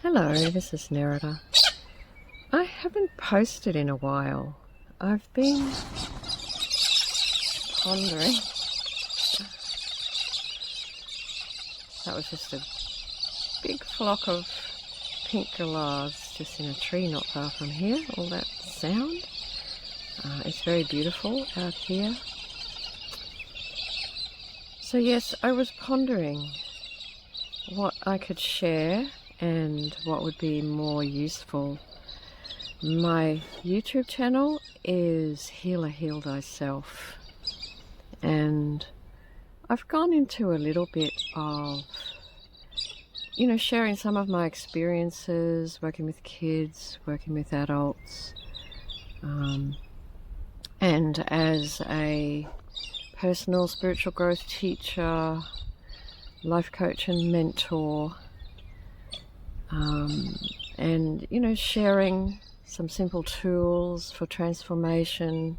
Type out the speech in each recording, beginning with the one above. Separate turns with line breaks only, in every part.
Hello, this is Nerida. I haven't posted in a while. I've been pondering. That was just a big flock of pink galahs just in a tree not far from here. All that sound. It's very beautiful out here. So yes, I was pondering what I could share and what would be more useful. My YouTube channel is Healer Heal Thyself, and I've gone into a little bit of, sharing some of my experiences working with kids, working with adults, and as a personal spiritual growth teacher, life coach and mentor, and sharing some simple tools for transformation,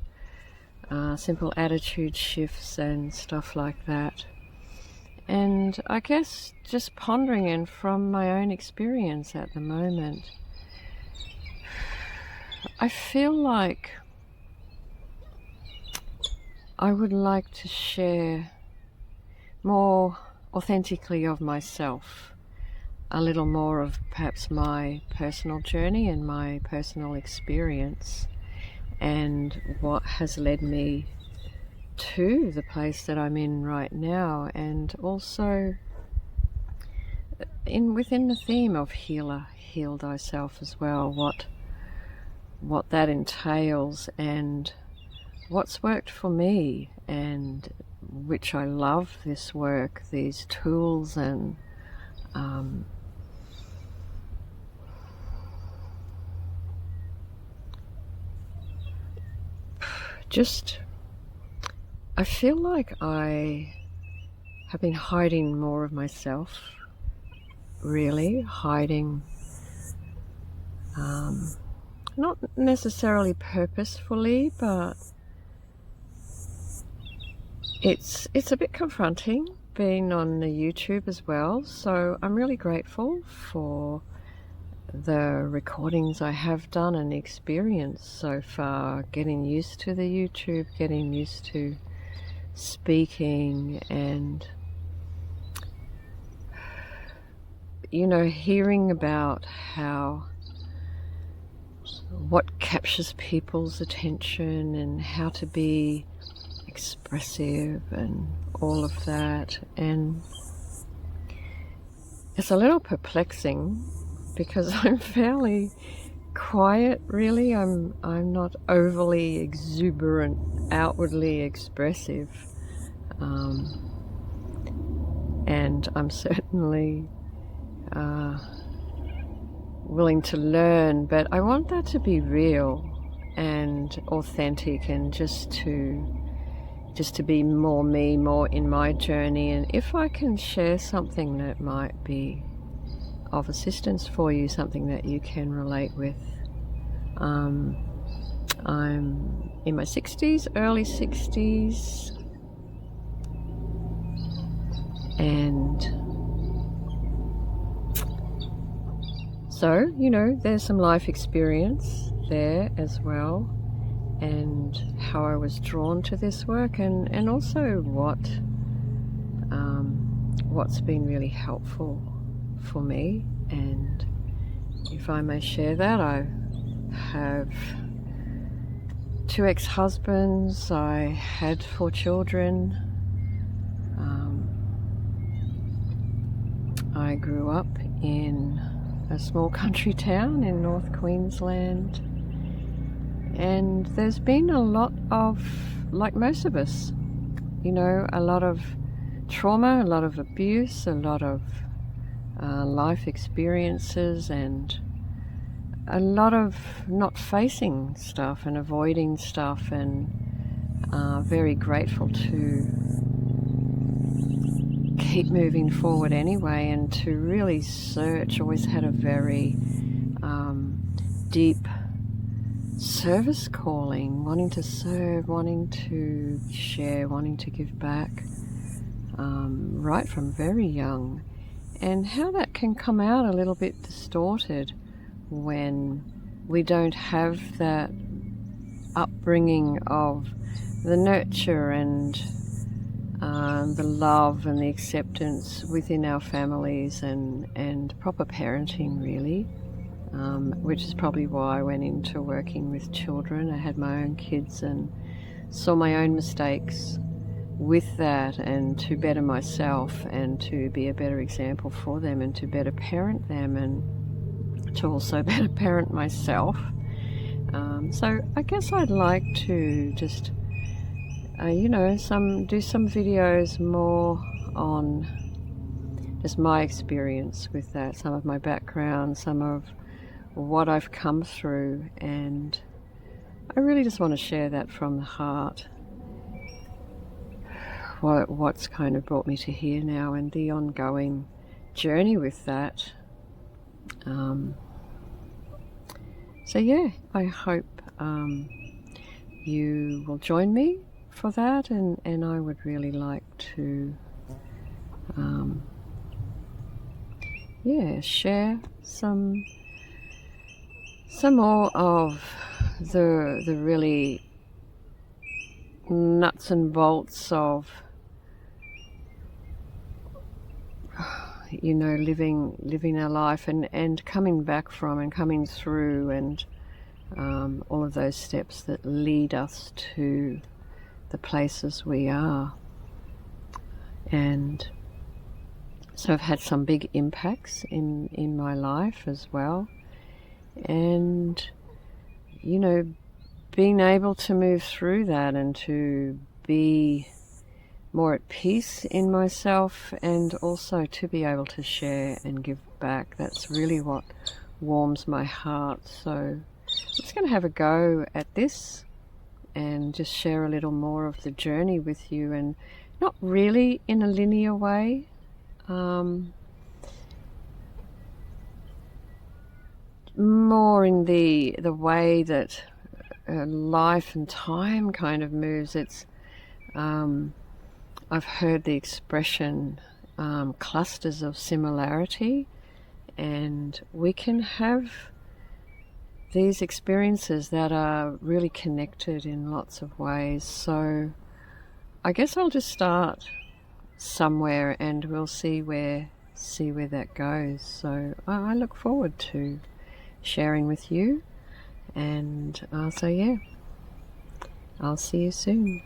simple attitude shifts and stuff like that. And I guess just pondering and from my own experience at the moment, I feel like I would like to share more authentically of myself, a little more of perhaps my personal journey and my personal experience and what has led me to the place that I'm in right now, and also within the theme of Healer Heal Thyself as well, what that entails and what's worked for me, and which I love this work, these tools, and I feel like I have been hiding more of myself, really hiding, not necessarily purposefully, but it's a bit confronting being on the YouTube as well. So I'm really grateful for the recordings I have done and the experience so far, getting used to the YouTube, getting used to speaking, and hearing about what captures people's attention and how to be expressive and all of that. And it's a little perplexing because I'm fairly quiet, really. I'm not overly exuberant, outwardly expressive, and I'm certainly willing to learn, but I want that to be real and authentic, and just to be more me, more in my journey. And if I can share something that might be of assistance for you, something that you can relate with. I'm in my 60s, early 60s, and so, there's some life experience there as well, and how I was drawn to this work, and also what's been really helpful for me. And if I may share that, I have 2 ex-husbands, I had 4 children, I grew up in a small country town in North Queensland, and there's been a lot of, like most of us, a lot of trauma, a lot of abuse, a lot of life experiences, and a lot of not facing stuff and avoiding stuff, and very grateful to keep moving forward anyway, and to really search. Always had a very deep service calling, wanting to serve, wanting to share, wanting to give back, right from very young. and how that can come out a little bit distorted when we don't have that upbringing of the nurture and the love and the acceptance within our families, and proper parenting, really, which is probably why I went into working with children. I had my own kids and saw my own mistakes with that, and to better myself and to be a better example for them and to better parent them and to also better parent myself. So I guess I'd like to just do some videos more on just my experience with that, some of my background, some of what I've come through, and I really just want to share that from the heart, what's kind of brought me to here now and the ongoing journey with that. So yeah, I hope you will join me for that, and I would really like to share some more of the really nuts and bolts of living our life and coming back from and coming through, and all of those steps that lead us to the places we are. And so I've had some big impacts in my life as well, and being able to move through that and to be more at peace in myself, and also to be able to share and give back, that's really what warms my heart. So I'm just going to have a go at this and just share a little more of the journey with you, and not really in a linear way. More in the way that life and time kind of moves. It's I've heard the expression clusters of similarity, and we can have these experiences that are really connected in lots of ways. So I guess I'll just start somewhere and we'll see where that goes. So I look forward to sharing with you, and so yeah, I'll see you soon.